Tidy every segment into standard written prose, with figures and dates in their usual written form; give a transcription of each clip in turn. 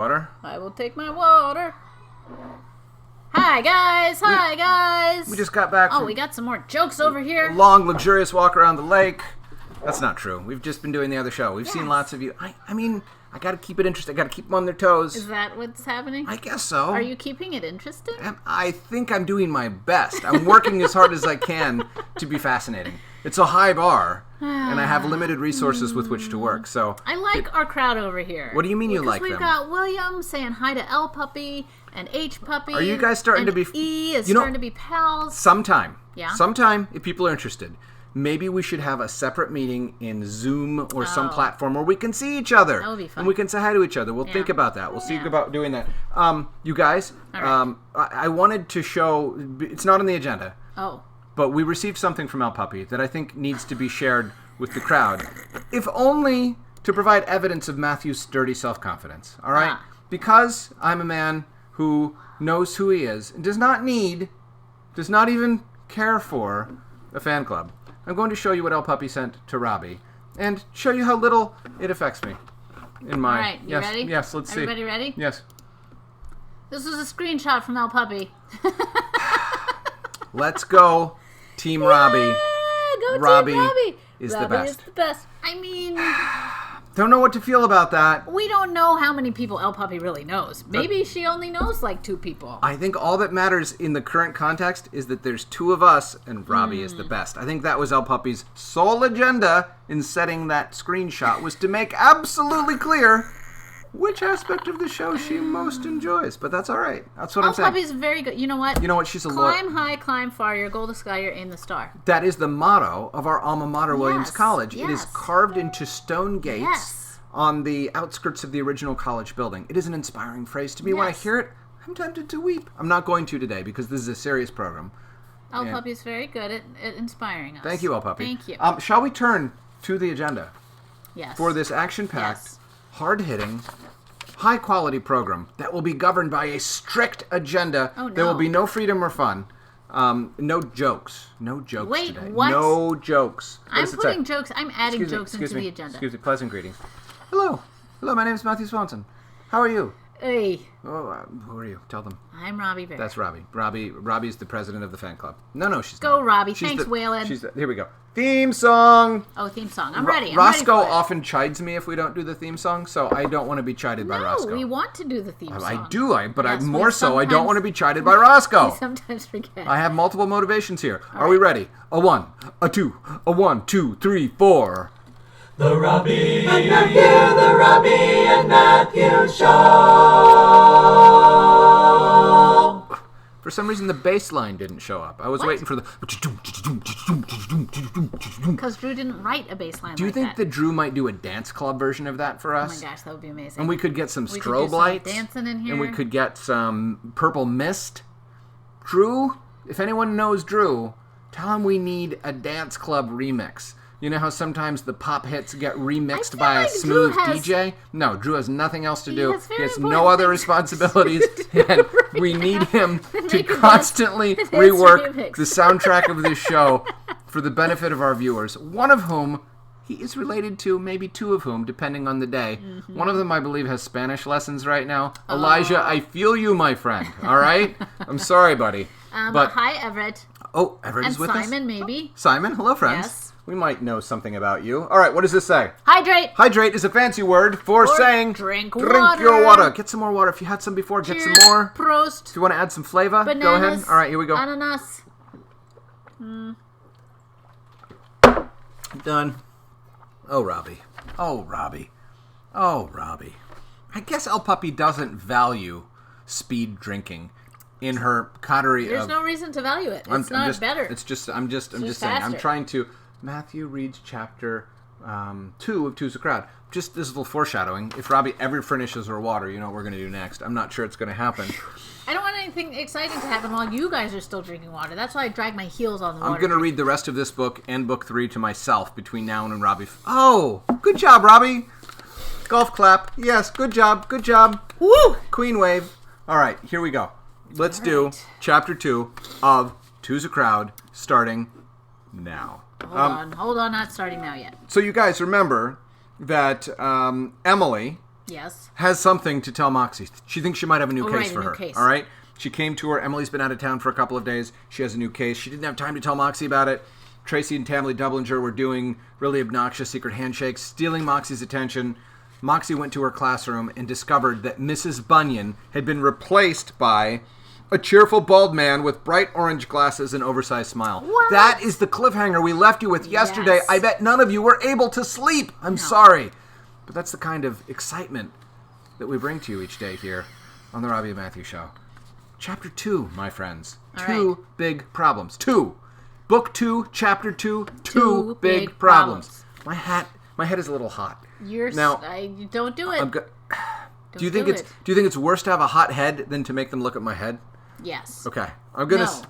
Water? I will take my water. Hi, guys. We just got back from we got some more jokes over here. a long, luxurious walk around the lake. That's not true. We've just been doing the other show. We've seen lots of you. I mean, I got to keep it interesting. I got to keep them on their toes. Is that what's happening? I guess so. Are you keeping it interesting? I think I'm doing my best. I'm working as hard as I can to be fascinating. It's a high bar, and I have limited resources with which to work. So I like our crowd over here. What do you mean you like them? We've got William saying hi to L Puppy and H Puppy. Are you guys starting to be... E is starting to be pals. Sometime, if people are interested, maybe we should have a separate meeting in Zoom or some platform where we can see each other. That would be fun. And we can say hi to each other. We'll think about that. We'll see about doing that. You guys, right. I wanted to show... It's not on the agenda. Oh. But we received something from El Puppy that I think needs to be shared with the crowd, if only to provide evidence of Matthew's sturdy self-confidence. All right? Because I'm a man who knows who he is and does not even care for a fan club. I'm going to show you what El Puppy sent to Robbie and show you how little it affects me. All right, you ready? Yes, let's see. Everybody ready? Yes. This is a screenshot from El Puppy. Let's go, Team Robbie. Go Robbie Team Robbie. is Robbie the best. is the best. I mean... Don't know what to feel about that. We don't know how many people El Puppy really knows. Maybe she only knows like 2 people. I think all that matters in the current context is that there's 2 of us and Robbie is the best. I think that was El Puppy's sole agenda in setting that screenshot, was to make absolutely clear which aspect of the show she most enjoys. But that's all right. That's what I'm saying. El Puppy's very good. You know what? She's a lawyer. Climb high, climb far. Your goal to sky, you're in the star. That is the motto of our alma mater, Williams College. Yes. It is carved into stone gates on the outskirts of the original college building. It is an inspiring phrase to me. When I hear it, I'm tempted to weep. I'm not going to today because this is a serious program. El Puppy's very good at inspiring us. Thank you, El Puppy. Thank you. Shall we turn to the agenda? Yes. For this action-packed, hard-hitting, high-quality program that will be governed by a strict agenda. Oh, no. There will be no freedom or fun. No jokes. No jokes Wait, today. what? No jokes. I'm putting jokes. I'm adding jokes into the agenda. Excuse me. Pleasant greetings. Hello. My name is Matthew Swanson. How are you? Hey. Oh, who are you? Tell them. I'm Robbie Bear. That's Robbie. Robbie's the president of the fan club. No, she's not. Go, Robbie. Thanks, Waylon. Here we go. Theme song. Oh, theme song. I'm ready. Roscoe often chides me if we don't do the theme song, so I don't want to be chided by Roscoe. No, we want to do the theme song. I do, but I'm more so I don't want to be chided by Roscoe. We sometimes forget. I have multiple motivations here. Are we ready? A 1, a 2, a 1, 2, 3, 4. The Robbie and Matthew Show. For some reason, the bass line didn't show up. I was waiting for the... Because Drew didn't write a bass line. Do you think that Drew might do a dance club version of that for us? Oh my gosh, that would be amazing. And we could get some strobe lights. Dancing in here. And we could get some purple mist. Drew, if anyone knows Drew, tell him we need a dance club remix. You know how sometimes the pop hits get remixed by a smooth DJ? No, Drew has nothing else to do. He has no other responsibilities. And we need him to constantly rework the soundtrack of this show for the benefit of our viewers. One of whom he is related to, maybe 2 of whom, depending on the day. One of them, I believe, has Spanish lessons right now. Elijah, I feel you, my friend. All right? I'm sorry, buddy. But hi, Everett. Oh, Everett is with us? And Simon, maybe. Simon, hello, friends. Yes. We might know something about you. All right, what does this say? Hydrate. Hydrate is a fancy word for saying drink your water. Get some more water. If you had some before, get some more. Prost. If you want to add some flavor, Bananas, go ahead. All right, here we go. Ananas. Done. Oh, Robbie. I guess El Puppy doesn't value speed drinking in her coterie There's no reason to value it. It's not better. I'm just saying. faster. I'm trying to... Matthew reads chapter 2 of Two's a Crowd. Just this little foreshadowing. If Robbie ever furnishes her water, you know what we're going to do next. I'm not sure it's going to happen. I don't want anything exciting to happen while you guys are still drinking water. That's why I drag my heels on the water. I'm going to read the rest of this book and book 3 to myself between now and when Robbie... Oh! Good job, Robbie! Golf clap. Yes, good job. Woo! Queen wave. All right, here we go. Let's do chapter 2 of Two's a Crowd, starting now. Hold on, not starting now yet. So you guys remember that Emily Yes. has something to tell Moxie. She thinks she might have a new case right, for a new her. case. All right? She came to her. Emily's been out of town for a couple of days. She has a new case. She didn't have time to tell Moxie about it. Tracy and Tamley Dublinger were doing really obnoxious secret handshakes, stealing Moxie's attention. Moxie went to her classroom and discovered that Mrs. Bunyan had been replaced by a cheerful bald man with bright orange glasses and oversized smile. What? That is the cliffhanger we left you with yesterday. Yes. I bet none of you were able to sleep. I'm sorry. But that's the kind of excitement that we bring to you each day here on the Robbie and Matthew Show. Chapter 2, my friends. All Two big problems. 2. Book 2, Chapter 2, two big problems. My head is a little hot. You don't do it. Do you think it's worse to have a hot head than to make them look at my head? Yes. Okay. I'm gonna. No.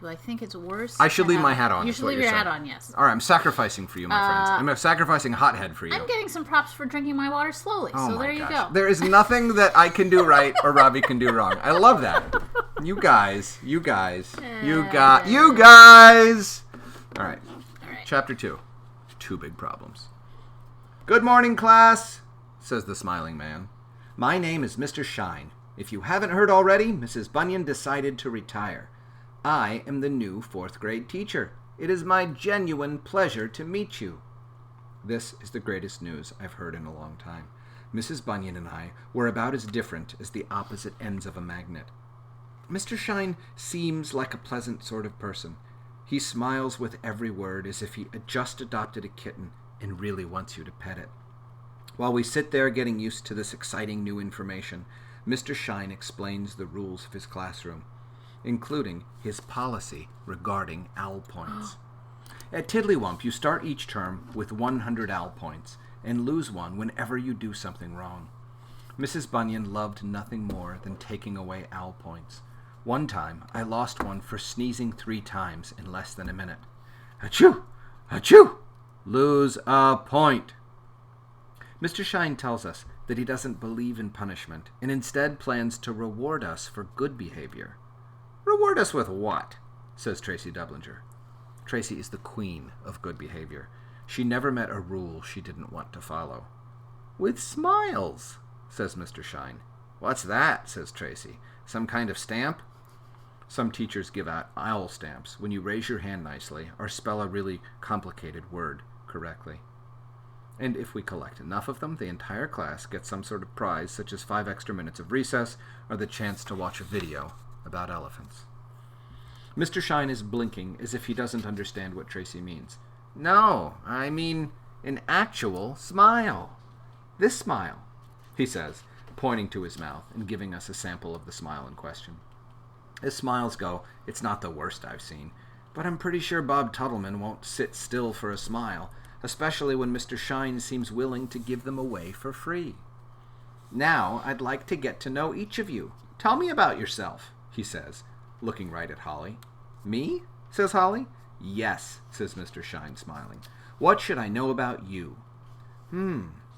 Do I think it's worse? I should leave my hat on. You should leave your hat on, yes. All right, I'm sacrificing for you, my friends. I'm sacrificing a hot head for you. I'm getting some props for drinking my water slowly, Oh so my there you gosh. go. There is nothing that I can do right or Robbie can do wrong. I love that. You guys. All right. Chapter 2. 2 big problems. Good morning, class, says the smiling man. My name is Mr. Shine. If you haven't heard already, Mrs. Bunyan decided to retire. I am the new 4th grade teacher. It is my genuine pleasure to meet you. This is the greatest news I've heard in a long time. Mrs. Bunyan and I were about as different as the opposite ends of a magnet. Mr. Shine seems like a pleasant sort of person. He smiles with every word as if he had just adopted a kitten and really wants you to pet it. While we sit there getting used to this exciting new information, Mr. Shine explains the rules of his classroom, including his policy regarding OWL points. At Tiddlywump, you start each term with 100 OWL points and lose one whenever you do something wrong. Mrs. Bunyan loved nothing more than taking away OWL points. One time, I lost one for sneezing 3 times in less than a minute. Achoo! Achoo! Lose a point. Mr. Shine tells us that he doesn't believe in punishment and instead plans to reward us for good behavior. Reward us with what? Says Tracy Dublinger. Tracy is the queen of good behavior. She never met a rule she didn't want to follow. With smiles, says Mr. Shine. What's that? Says Tracy. Some kind of stamp? Some teachers give out owl stamps when you raise your hand nicely or spell a really complicated word correctly. And if we collect enough of them, the entire class gets some sort of prize, such as 5 extra minutes of recess or the chance to watch a video about elephants. Mr. Shine is blinking as if he doesn't understand what Tracy means. No, I mean an actual smile. This smile, he says, pointing to his mouth and giving us a sample of the smile in question. As smiles go, it's not the worst I've seen, but I'm pretty sure Bob Tuttleman won't sit still for a smile, especially when Mr. Shine seems willing to give them away for free. Now I'd like to get to know each of you. Tell me about yourself, he says, looking right at Holly. Me? Says Holly. Yes, says Mr. Shine, smiling. What should I know about you?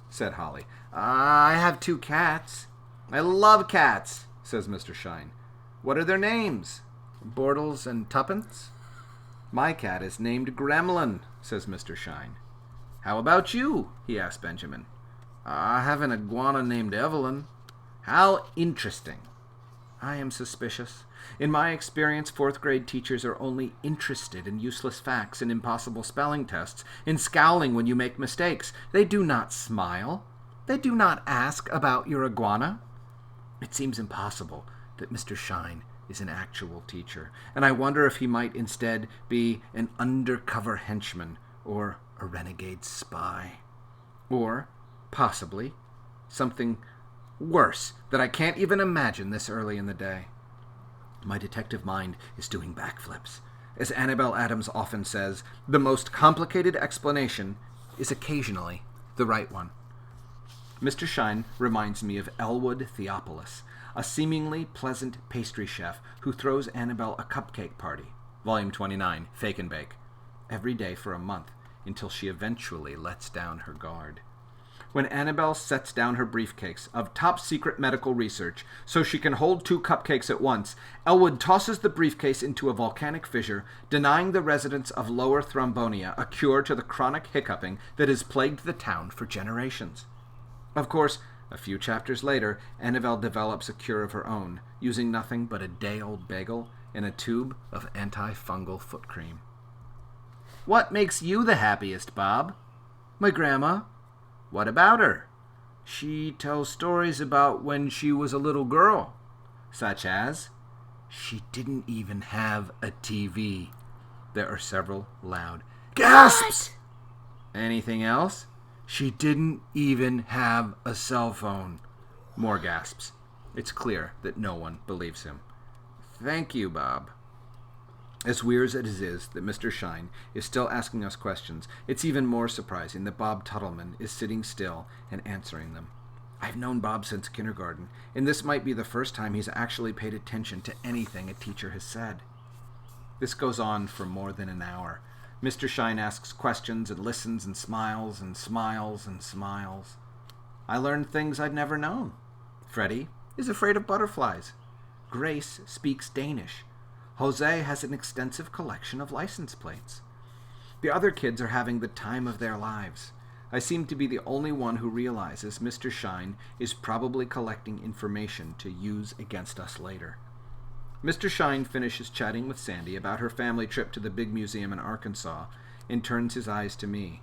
Said Holly. I have 2 cats. I love cats, says Mr. Shine. What are their names? Bortles and Tuppence? My cat is named Gremlin, says Mr. Shine. How about you? He asked Benjamin. I have an iguana named Evelyn. How interesting. I am suspicious. In my experience, 4th grade teachers are only interested in useless facts and impossible spelling tests, in scowling when you make mistakes. They do not smile. They do not ask about your iguana. It seems impossible that Mr. Shine is an actual teacher, and I wonder if he might instead be an undercover henchman or a renegade spy. Or, possibly, something worse that I can't even imagine this early in the day. My detective mind is doing backflips. As Annabelle Adams often says, the most complicated explanation is occasionally the right one. Mr. Shine reminds me of Elwood Theophilus, a seemingly pleasant pastry chef who throws Annabelle a cupcake party, Volume 29, Fake and Bake, every day for a month until she eventually lets down her guard. When Annabelle sets down her briefcase of top-secret medical research so she can hold 2 cupcakes at once, Elwood tosses the briefcase into a volcanic fissure, denying the residents of Lower Thrombonia a cure to the chronic hiccuping that has plagued the town for generations. Of course, A few chapters later, Annabelle develops a cure of her own, using nothing but a day-old bagel and a tube of antifungal foot cream. What makes you the happiest, Bob? My grandma. What about her? She tells stories about when she was a little girl, such as, she didn't even have a TV. There are several loud gasps. Anything else? She didn't even have a cell phone. More gasps. It's clear that no one believes him. Thank you, Bob. As weird as it is that Mr. Shine is still asking us questions, it's even more surprising that Bob Tuttleman is sitting still and answering them. I've known Bob since kindergarten, and this might be the first time he's actually paid attention to anything a teacher has said. This goes on for more than an hour. Mr. Shine asks questions and listens and smiles and smiles and smiles. I learned things I'd never known. Freddie is afraid of butterflies. Grace speaks Danish. Jose has an extensive collection of license plates. The other kids are having the time of their lives. I seem to be the only one who realizes Mr. Shine is probably collecting information to use against us later. Mr. Shine finishes chatting with Sandy about her family trip to the big museum in Arkansas and turns his eyes to me.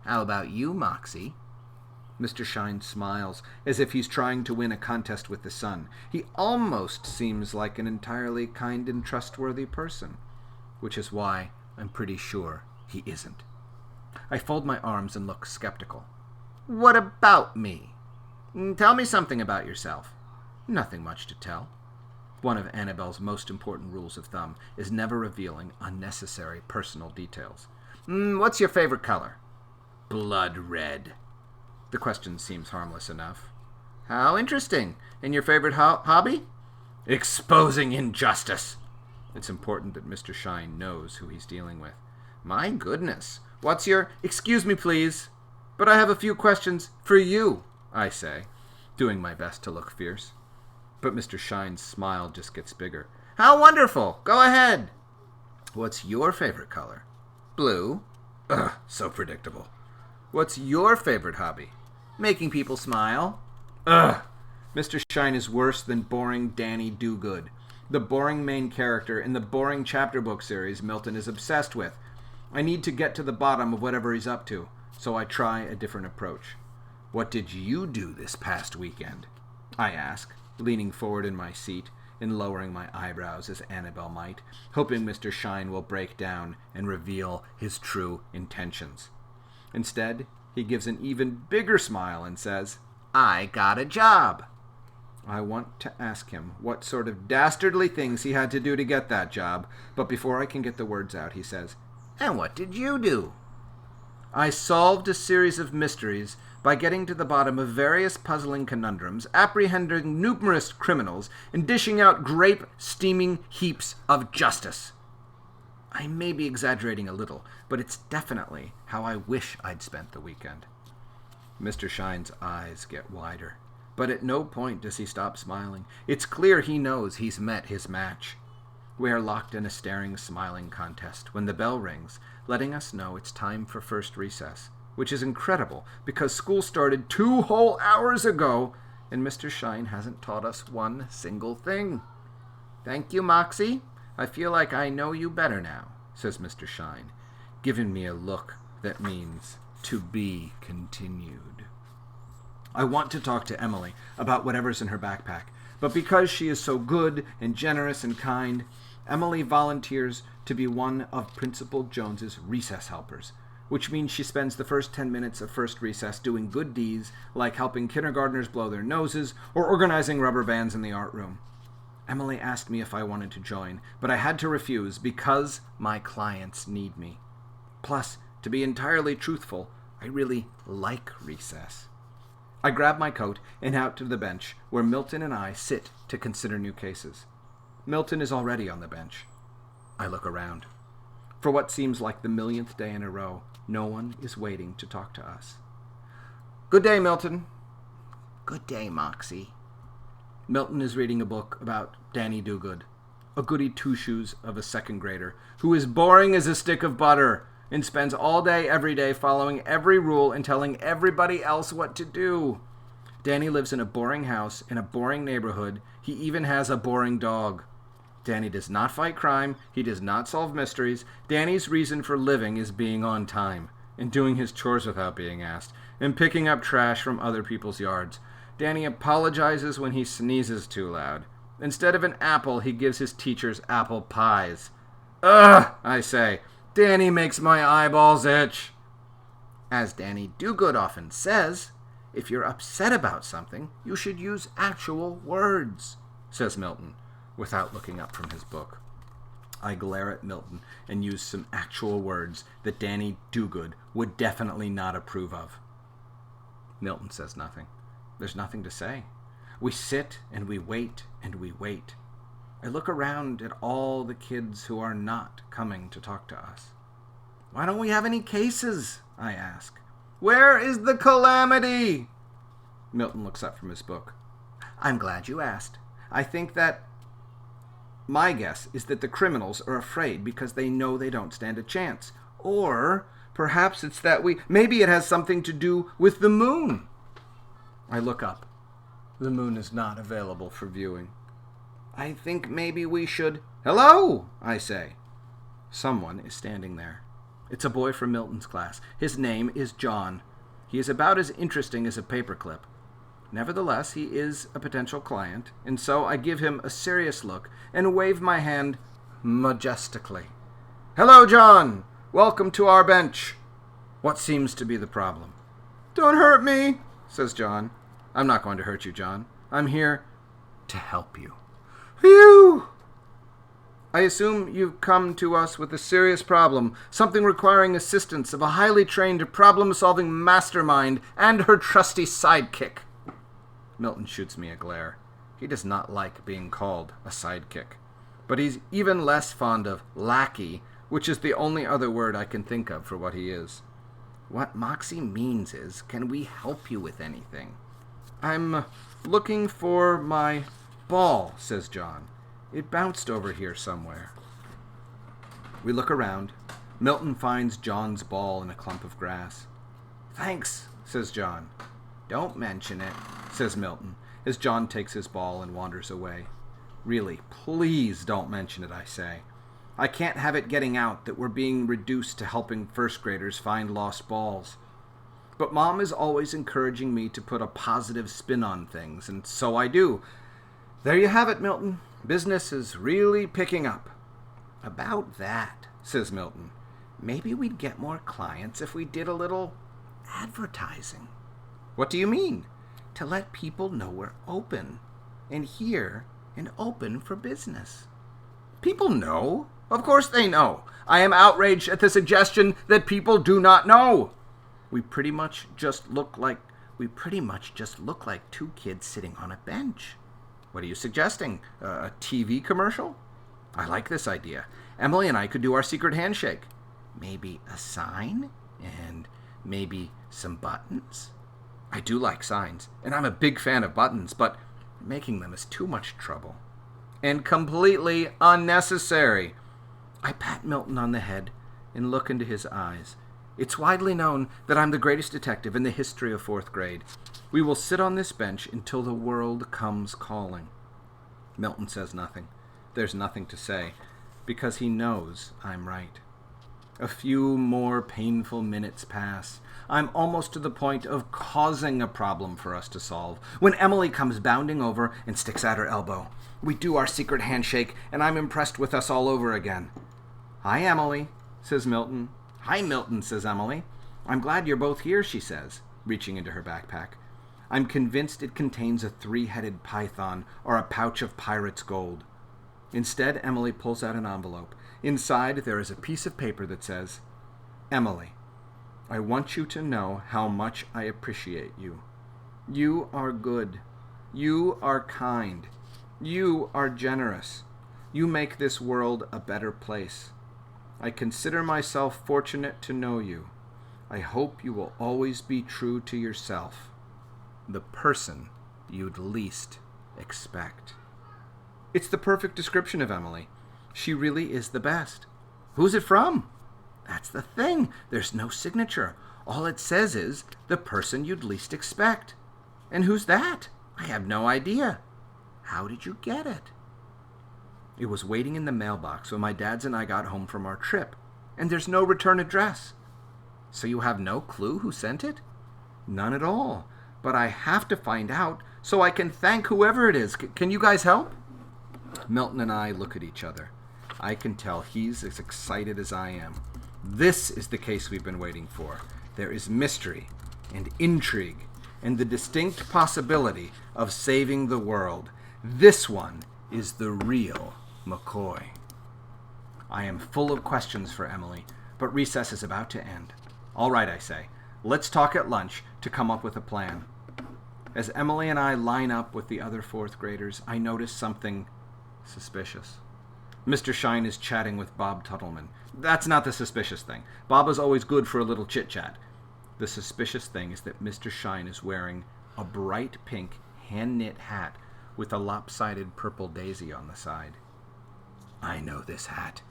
How about you, Moxie? Mr. Shine smiles, as if he's trying to win a contest with the sun. He almost seems like an entirely kind and trustworthy person, which is why I'm pretty sure he isn't. I fold my arms and look skeptical. What about me? Tell me something about yourself. Nothing much to tell. One of Annabelle's most important rules of thumb is never revealing unnecessary personal details. What's your favorite color? Blood red. The question seems harmless enough. How interesting. And your favorite hobby? Exposing injustice. It's important that Mr. Shine knows who he's dealing with. My goodness. What's your... Excuse me, please. But I have a few questions for you, I say, doing my best to look fierce. But Mr. Shine's smile just gets bigger. How wonderful. Go ahead. What's your favorite color? Blue. Ugh, so predictable. What's your favorite hobby? Making people smile. Ugh. Mr. Shine is worse than boring Danny Dogood, the boring main character in the boring chapter book series Milton is obsessed with. I need to get to the bottom of whatever he's up to, so I try a different approach. What did you do this past weekend? I ask, leaning forward in my seat and lowering my eyebrows as Annabelle might, hoping Mr. Shine will break down and reveal his true intentions. Instead, he gives an even bigger smile and says, I got a job. I want to ask him what sort of dastardly things he had to do to get that job, but before I can get the words out, he says, And what did you do? I solved a series of mysteries by getting to the bottom of various puzzling conundrums, apprehending numerous criminals, and dishing out grape-steaming heaps of justice. I may be exaggerating a little, but it's definitely how I wish I'd spent the weekend. Mr. Shine's eyes get wider, but at no point does he stop smiling. It's clear he knows he's met his match. We are locked in a staring, smiling contest when the bell rings, letting us know it's time for first recess, which is incredible because school started 2 whole hours ago, and Mr. Shine hasn't taught us one single thing. Thank you, Moxie. I feel like I know you better now, says Mr. Shine, giving me a look that means to be continued. I want to talk to Emily about whatever's in her backpack, but because she is so good and generous and kind, Emily volunteers to be one of Principal Jones's recess helpers, which means she spends the first 10 minutes of first recess doing good deeds like helping kindergartners blow their noses or organizing rubber bands in the art room. Emily asked me if I wanted to join, but I had to refuse because my clients need me. Plus, to be entirely truthful, I really like recess. I grab my coat and out to the bench where Milton and I sit to consider new cases. Milton is already on the bench. I look around. For what seems like the millionth day in a row, no one is waiting to talk to us. Good day, Milton. Good day, Moxie. Milton is reading a book about Danny Dogood, a goody two-shoes of a second grader who is boring as a stick of butter and spends all day every day following every rule and telling everybody else what to do. Danny lives in a boring house, in a boring neighborhood. He even has a boring dog. Danny does not fight crime. He does not solve mysteries. Danny's reason for living is being on time, and doing his chores without being asked, and picking up trash from other people's yards. Danny apologizes when he sneezes too loud. Instead of an apple, he gives his teachers apple pies. Ugh, I say. Danny makes my eyeballs itch. As Danny Dogood often says, if you're upset about something, you should use actual words, says Milton, without looking up from his book. I glare at Milton and use some actual words that Danny Dogood would definitely not approve of. Milton says nothing. There's nothing to say. We sit and we wait and we wait. I look around at all the kids who are not coming to talk to us. Why don't we have any cases? I ask. Where is the calamity? Milton looks up from his book. I'm glad you asked. My guess is that the criminals are afraid because they know they don't stand a chance. Or perhaps it's that maybe it has something to do with the moon. I look up. The moon is not available for viewing. I think maybe we should... Hello, I say. Someone is standing there. It's a boy from Milton's class. His name is John. He is about as interesting as a paperclip. Nevertheless, he is a potential client, and so I give him a serious look and wave my hand majestically. Hello, John. Welcome to our bench. What seems to be the problem? Don't hurt me, says John. I'm not going to hurt you, John. I'm here to help you. Phew! I assume you've come to us with a serious problem, something requiring assistance of a highly trained problem-solving mastermind and her trusty sidekick. Milton shoots me a glare. He does not like being called a sidekick. But he's even less fond of lackey, which is the only other word I can think of for what he is. What Moxie means is, can we help you with anything? I'm looking for my ball, says John. It bounced over here somewhere. We look around. Milton finds John's ball in a clump of grass. Thanks, says John. Don't mention it, says Milton, as John takes his ball and wanders away. Really, please don't mention it, I say. I can't have it getting out that we're being reduced to helping first graders find lost balls. But Mom is always encouraging me to put a positive spin on things, and so I do. There you have it, Milton. Business is really picking up. About that, says Milton, maybe we'd get more clients if we did a little advertising. What do you mean? To let people know we're open, and here, and open for business. People know. Of course they know. I am outraged at the suggestion that people do not know. We pretty much just look like two kids sitting on a bench. What are you suggesting? A TV commercial? I like this idea. Emily and I could do our secret handshake. Maybe a sign? And maybe some buttons? I do like signs, and I'm a big fan of buttons, but making them is too much trouble. And completely unnecessary. I pat Milton on the head and look into his eyes. It's widely known that I'm the greatest detective in the history of 4th grade. We will sit on this bench until the world comes calling. Milton says nothing. There's nothing to say, because he knows I'm right. A few more painful minutes pass. I'm almost to the point of causing a problem for us to solve, when Emily comes bounding over and sticks out her elbow. We do our secret handshake, and I'm impressed with us all over again. Hi, Emily, says Milton. Hi, Milton, says Emily. I'm glad you're both here, she says, reaching into her backpack. I'm convinced it contains a 3-headed python or a pouch of pirate's gold. Instead, Emily pulls out an envelope. Inside, there is a piece of paper that says, Emily, I want you to know how much I appreciate you. You are good. You are kind. You are generous. You make this world a better place. I consider myself fortunate to know you. I hope you will always be true to yourself, the person you'd least expect. It's the perfect description of Emily. She really is the best. Who's it from? That's the thing. There's no signature. All it says is, the person you'd least expect. And who's that? I have no idea. How did you get it? It was waiting in the mailbox when my dads and I got home from our trip, and there's no return address. So you have no clue who sent it? None at all. But I have to find out so I can thank whoever it is. Can you guys help? Milton and I look at each other. I can tell he's as excited as I am. This is the case we've been waiting for. There is mystery and intrigue and the distinct possibility of saving the world. This one is the real McCoy. I am full of questions for Emily, but recess is about to end. All right, I say. Let's talk at lunch to come up with a plan. As Emily and I line up with the other fourth graders, I notice something suspicious. Mr. Shine is chatting with Bob Tuttleman. That's not the suspicious thing. Bob is always good for a little chit-chat. The suspicious thing is that Mr. Shine is wearing a bright pink hand-knit hat with a lopsided purple daisy on the side. I know this hat.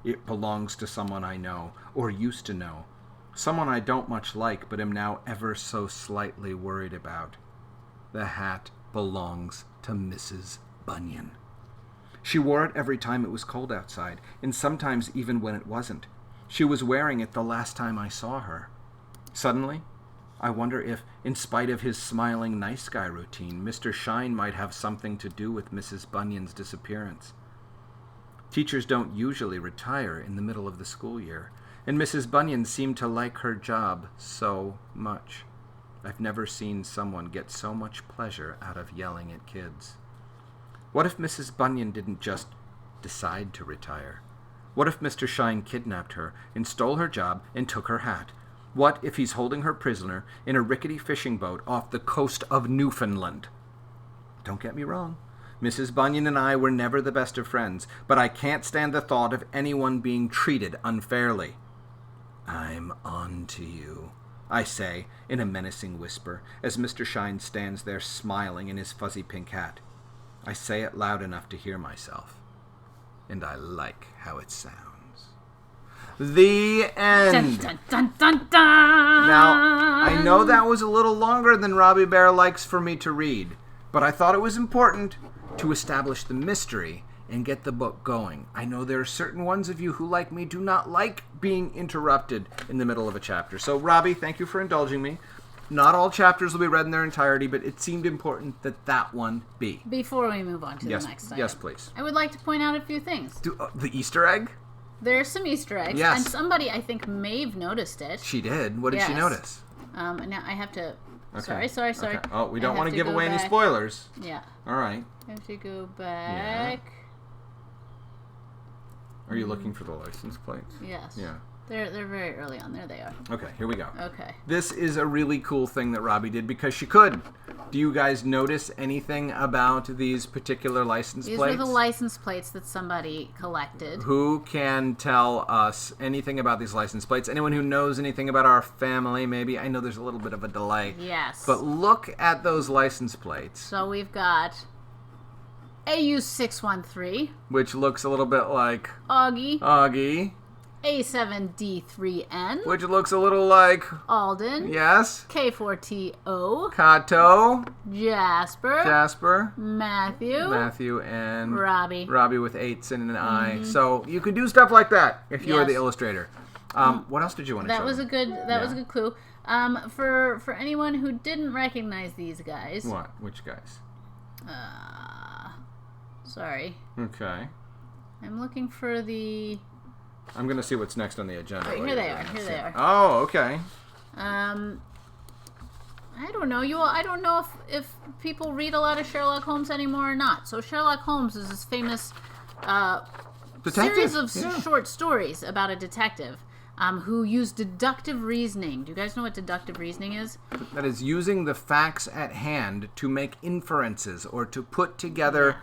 It belongs to someone I know, or used to know. Someone I don't much like, but am now ever so slightly worried about. The hat belongs to Mrs. Bunyan. She wore it every time it was cold outside, and sometimes even when it wasn't. She was wearing it the last time I saw her. Suddenly, I wonder if, in spite of his smiling nice guy routine, Mr. Shine might have something to do with Mrs. Bunyan's disappearance. Teachers don't usually retire in the middle of the school year, and Mrs. Bunyan seemed to like her job so much. I've never seen someone get so much pleasure out of yelling at kids. What if Mrs. Bunyan didn't just decide to retire? What if Mr. Shine kidnapped her and stole her job and took her hat? What if he's holding her prisoner in a rickety fishing boat off the coast of Newfoundland? Don't get me wrong. Mrs. Bunyan and I were never the best of friends, but I can't stand the thought of anyone being treated unfairly. I'm on to you, I say in a menacing whisper as Mr. Shine stands there smiling in his fuzzy pink hat. I say it loud enough to hear myself, and I like how it sounds. The end. Dun, dun, dun, dun. Now, I know that was a little longer than Robbie Bear likes for me to read, but I thought it was important to establish the mystery and get the book going. I know there are certain ones of you who, like me, do not like being interrupted in the middle of a chapter. So, Robbie, thank you for indulging me. Not all chapters will be read in their entirety, but it seemed important that that one be. Before we move on to the next item. Yes, please. I would like to point out a few things. The Easter egg? There's some Easter eggs. Yes. And somebody, I think, may have noticed it. She did. What did she notice? And now I have to... Okay. Sorry. Okay. Oh, we don't want to give away any spoilers. Yeah. All right. I have to go back. Yeah. Are you looking for the license plates? Yes. Yeah. They're very early on. There they are. Okay, here we go. Okay. This is a really cool thing that Robbie did because she could. Do you guys notice anything about these particular license plates? These were the license plates that somebody collected. Who can tell us anything about these license plates? Anyone who knows anything about our family, maybe? I know there's a little bit of a delay. Yes. But look at those license plates. So we've got AU613. Which looks a little bit like... Augie. A7D3N. Which looks a little like... Alden. Yes. K4TO. Kato. Jasper. Matthew. And... Robbie. Robbie with 8s and an I. So you could do stuff like that if you are the illustrator. What else did you want to show? That was a good clue. For anyone who didn't recognize these guys. What? Which guys? Sorry. Okay. I'm looking for the... I'm going to see what's next on the agenda. Right, here they are. Oh, okay. I don't know. I don't know if people read a lot of Sherlock Holmes anymore or not. So Sherlock Holmes is this famous series of short stories about a detective who used deductive reasoning. Do you guys know what deductive reasoning is? That is using the facts at hand to make inferences or to put together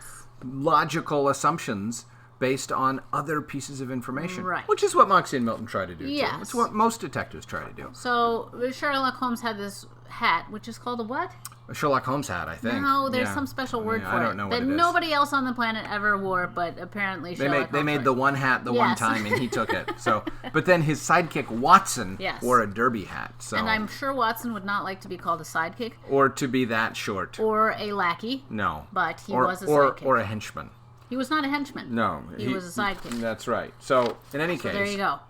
logical assumptions based on other pieces of information. Right. Which is what Moxie and Milton try to do, Yes. too. It's what most detectives try to do. So Sherlock Holmes had this hat, which is called a what? A Sherlock Holmes hat, I think. No, there's Yeah. some special word for I don't know it what that it is. nobody else on the planet ever wore, but apparently Sherlock They Holmes made did. the one hat the one Yes. time, and he took it. So, but then his sidekick Watson Yes. wore a derby hat. So, And I'm sure Watson would not like to be called a sidekick or to be that short. or a lackey. No. But he or, was a or, sidekick. or a henchman. He was not a henchman. No. He was a sidekick. That's right. So, in any case. There you go.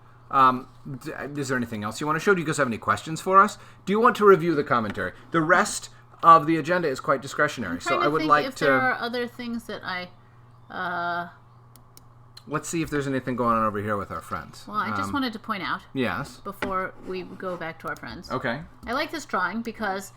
Is there anything else you want to show? Do you guys have any questions for us? Do you want to review the commentary? The rest of the agenda is quite discretionary. So I would like if to. there are other things that I. Let's see if there's anything going on over here with our friends. Well, I just wanted to point out Yes. before we go back to our friends. Okay. I like this drawing because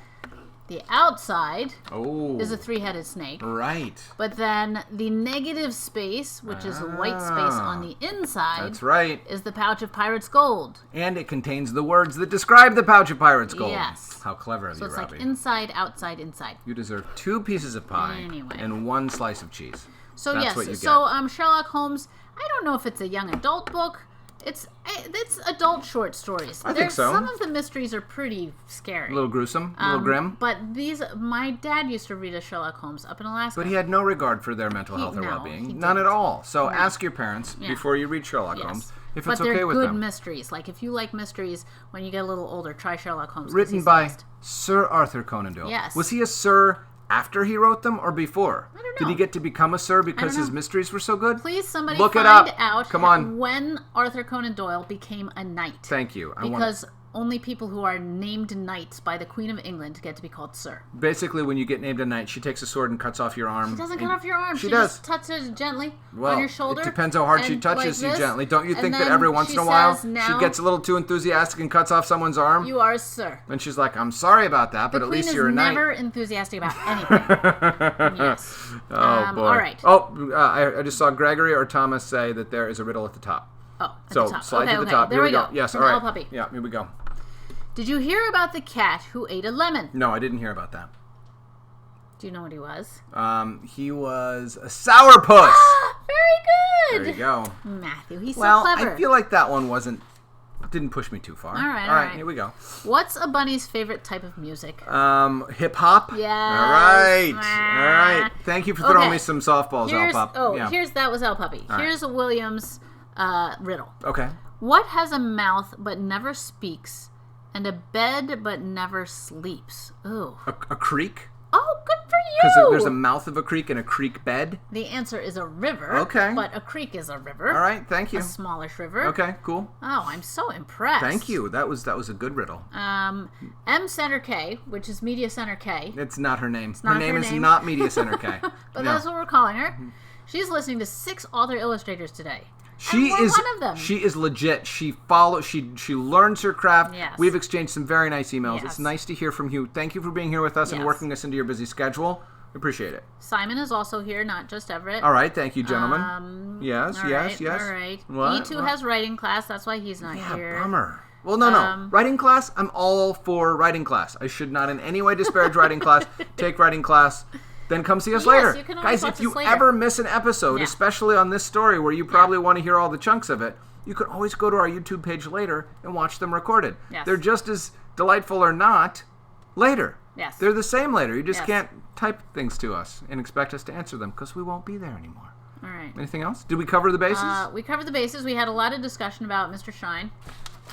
the outside Oh. is a three-headed snake, Right. but then the negative space, which is the white space on the inside, That's right. is the pouch of pirate's gold. And it contains the words that describe the pouch of pirate's gold. Yes. How clever of So you, it's Robbie. like inside, outside, inside. You deserve 2 pieces of pie Anyway. and 1 slice of cheese. So That's yes, what you so get. Sherlock Holmes. I don't know if it's a young adult book. It's adult short stories. I think so. Some of the mysteries are pretty scary. A little gruesome, a little grim. But my dad used to read a Sherlock Holmes up in Alaska. But he had no regard for their mental health or no, he well-being. None at didn't. all. So ask your parents before you read Sherlock Holmes if it's but okay they're with good them. mysteries. Like if you like mysteries, when you get a little older, try Sherlock Holmes. 'cause Written he's by the best. Sir Arthur Conan Doyle. Yes. Was he a sir after he wrote them or before? I don't Did he know. get to become a sir because don't his know. mysteries were so good? Please, somebody Look it find up. out Come on. when Arthur Conan Doyle became a knight. Thank you. Because only people who are named knights by the Queen of England get to be called sir. Basically, when you get named a knight, she takes a sword and cuts off your arm. She doesn't cut off your arm. She just does. touches it gently Well, on your shoulder. it depends how hard she and touches like you this, gently. Don't you and think that then every once she in a while says, now she gets a little too enthusiastic and cuts off someone's arm? You are a sir. And she's like, I'm sorry about that, but The at Queen least is you're a knight. never enthusiastic about anything. Yes. Oh, boy. All right. Oh, I just saw Gregory or Thomas say that there is a riddle at the top. Oh, at So the top. slide okay, to the okay. top. There Here we go. go. Yes, From all right. El Puppy. Yeah, here we go. Did you hear about the cat who ate a lemon? No, I didn't hear about that. Do you know what he was? He was a sourpuss. Very good. There you go. Matthew, he's Well, so clever. I feel like that one didn't push me too far. All right, all all right. right. Here we go. What's a bunny's favorite type of music? Hip hop. Yes. All right. Ah. All right. Thank you for throwing Okay. me some softballs, Alpop. Yeah. That was El Puppy. right. Here's a Williams riddle. Okay. What has a mouth but never speaks, and a bed but never sleeps? Ooh. A creek? Oh, good for Because you! there's a mouth of a creek and a creek bed. The answer is a river. Okay. But a creek is a river. All right. Thank you. A smallish river. Okay. Cool. Oh, I'm so impressed. Thank you. That was a good riddle. M Center K, which is Media Center K. It's not her name. not Her name her is name. not Media Center K. But No. that's what we're calling her. She's listening to 6 author illustrators today. She and we're is one of them. She is legit. She learns her craft. Yes. We've exchanged some very nice emails. Yes. It's nice to hear from you. Thank you for being here with us and Yes. working us into your busy schedule. Appreciate it. Simon is also here, not just Everett. All right, thank you, gentlemen. Yes, All yes, right, yes. All right. What? E2 What? has writing class. That's why he's not Yeah, here. bummer. Well, no. Writing class, I'm all for writing class. I should not in any way disparage writing class. Take writing class. Then come see us Yes, later. you can always Guys, watch if you us later. ever miss an episode, Yeah. especially on this story where you probably want to hear all the chunks of it, you can always go to our YouTube page later and watch them recorded. Yes. They're just as delightful or not later. Yes. They're the same later. You just Yes. can't type things to us and expect us to answer them because we won't be there anymore. All right. Anything else? Did we cover the bases? We covered the bases. We had a lot of discussion about Mr. Shine.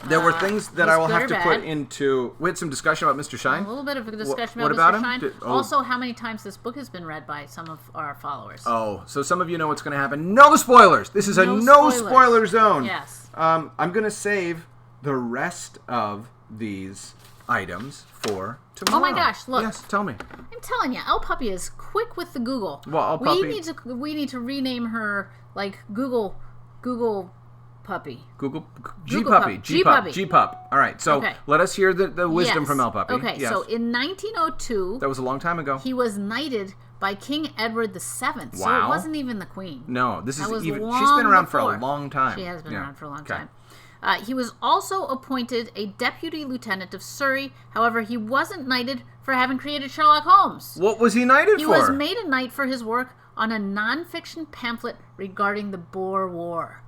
There were things that he's I will good have or to bad. put into... We had some discussion about Mr. Shine. A little bit of a discussion What about about Mr. him? Shine. Also, how many times this book has been read by some of our followers. Oh, so some of you know what's going to happen. No spoilers! This is a No no spoilers. spoiler zone. Yes. I'm going to save the rest of these items for tomorrow. Oh my gosh, look. Yes, tell me. I'm telling you, El Puppy is quick with the Google. Well, El Puppy- We need to rename her like Google Puppy. Google Google G-Puppy. Pup. G-Pup. G-Puppy. G-Pup. All right, so Okay. let us hear the wisdom Yes. from El Puppy. Okay, Yes. so in 1902, That was a long time ago. he was knighted by King Edward VII. So it Wow. wasn't even the Queen. No, this is That was even... long She's been around for before. a long time. She has been Yeah. around for a long Okay. time. He was also appointed a deputy lieutenant of Surrey. However, he wasn't knighted for having created Sherlock Holmes. What was he knighted He for? was made a knight for his work on a nonfiction pamphlet regarding the Boer War.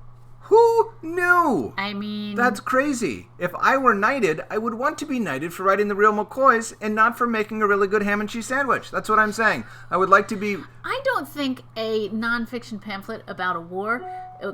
Who knew? I mean... That's crazy. If I were knighted, I would want to be knighted for writing the Real McCoys and not for making a really good ham and cheese sandwich. That's what I'm saying. I would like to be... I don't think a nonfiction pamphlet about a war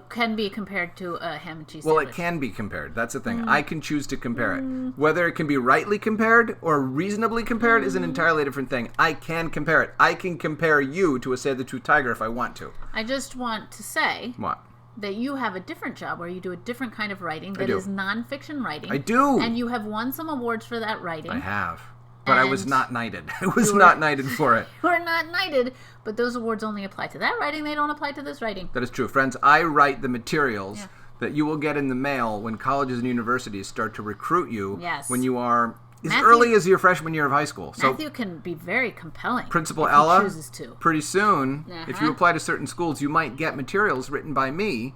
can be compared to a ham and cheese sandwich. Well, it can be compared. That's the thing. I can choose to compare it. Whether it can be rightly compared or reasonably compared is an entirely different thing. I can compare it. I can compare you to a saber-tooth tiger if I want to. I just want to say... What? That you have a different job where you do a different kind of writing that is nonfiction writing. I do. And you have won some awards for that writing. I have. But I was not knighted. I was not knighted for it. You are not knighted, but those awards only apply to that writing. They don't apply to this writing. That is true. Friends, I write the materials that you will get in the mail when colleges and universities start to recruit you when you are as early as your freshman year of high school. So Matthew can be very compelling. Principal if Ella, he chooses to. Pretty soon, if you apply to certain schools, you might get materials written by me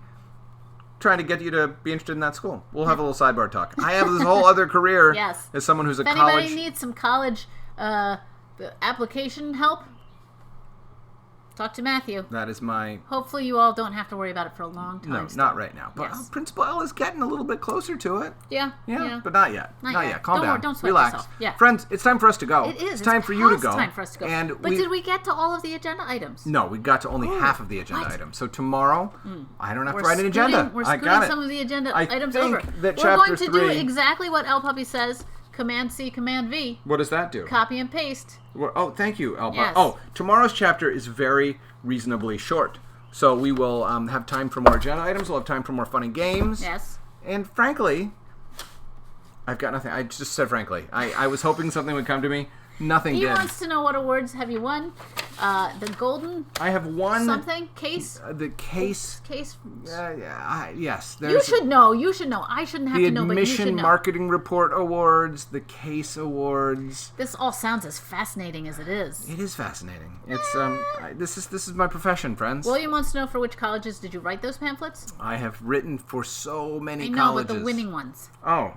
trying to get you to be interested in that school. We'll have a little sidebar talk. I have this whole other career as someone who's a college... If anybody needs some college application help, talk to Matthew. That is my... Hopefully you all don't have to worry about it for a long time. No, not right now. But Principal L is getting a little bit closer to it. Yeah. But not yet. Not yet. Calm down. Don't sweat Relax. yourself. Yeah. Friends, it's time for us to go. It is. It's time for you to go. It's time for us to go. But did we get to all of the agenda items? No, we got to only half of the agenda items. So tomorrow, I don't have to write an agenda. We're scooting some of the agenda items over. That We're going to do exactly what El Puppy says. Command-C, Command-V. What does that do? Copy and paste. Oh, thank you, El Puppy. Yes. Oh, tomorrow's chapter is very reasonably short. So we will have time for more agenda items. We'll have time for more fun and games. Yes. And frankly, I've got nothing. I just said frankly. I was hoping something would come to me. Nothing did. He wants to know what awards have you won. The golden... I have won... Something? Case? The case... Case? Yes. You should know. You should know. I shouldn't have to know, but you should know. The Admission Marketing Report Awards. The Case Awards. This all sounds as fascinating as it is. It is fascinating. It's this is my profession, friends. William wants to know for which colleges did you write those pamphlets? I have written for so many colleges. I know, but the winning ones. Oh,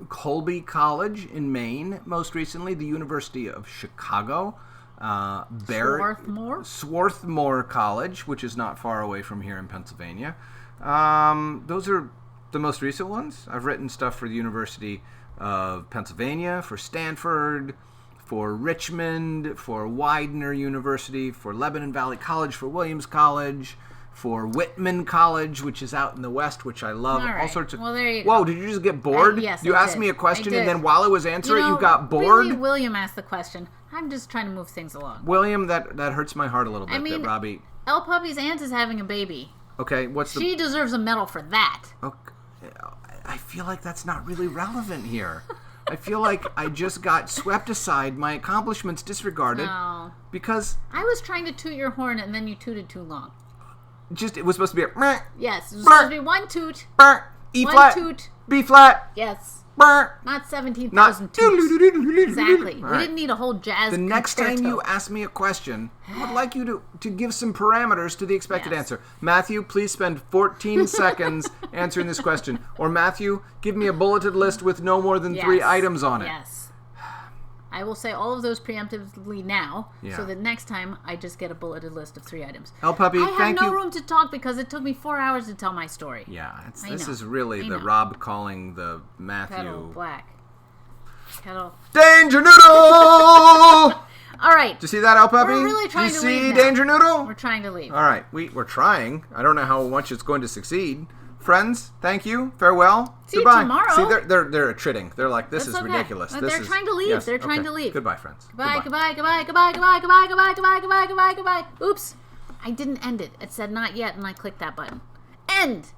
Colby College in Maine, most recently. The University of Chicago. Swarthmore College, which is not far away from here in Pennsylvania. Those are the most recent ones. I've written stuff for the University of Pennsylvania, for Stanford, for Richmond, for Widener University, for Lebanon Valley College, for Williams College, for Whitman College, which is out in the West, which I love. All sorts of... Well, there you Whoa, go. did you just get bored? Yes, you I asked did. me a question, I and did. then while I was answering you got bored? Really, William asked the question. I'm just trying to move things along. William, that hurts my heart a little bit, that Robbie... El Puppy's aunt is having a baby. Okay, what's the... She deserves a medal for that. Okay, I feel like that's not really relevant here. I feel like I just got swept aside, my accomplishments disregarded. No. Because... I was trying to toot your horn, and then you tooted too long. It was supposed to be a... Yes, it was supposed to be one toot. E flat. One toot. B flat. Yes. Not Not 17,000 toots. Exactly. We didn't need a whole jazz The next time concerto. you ask me a question, I would like you to give some parameters to the expected answer. Matthew, please spend 14 seconds answering this question. Or Matthew, give me a bulleted list with no more than 3 items on it. Yes. I will say all of those preemptively now, so that next time I just get a bulleted list of 3 items. El Puppy, thank you. I have no room to talk because it took me 4 hours to tell my story. Yeah, this is really the Rob calling the Matthew. Kettle black. Kettle. Danger Noodle! All right. Did you see that, El Puppy? We're really trying to leave see now. Danger Noodle? We're trying to leave. All right, we're trying. I don't know how much it's going to succeed. Friends, thank you. Farewell. See Goodbye. you tomorrow. See, they're attriting. They're like, this That's is okay. ridiculous. They're trying to leave. Yes, They're trying to leave. Goodbye, friends. Goodbye, goodbye, goodbye, goodbye, goodbye, goodbye, goodbye, goodbye, goodbye, goodbye, goodbye. Oops. I didn't end it. It said not yet, and I clicked that button. End.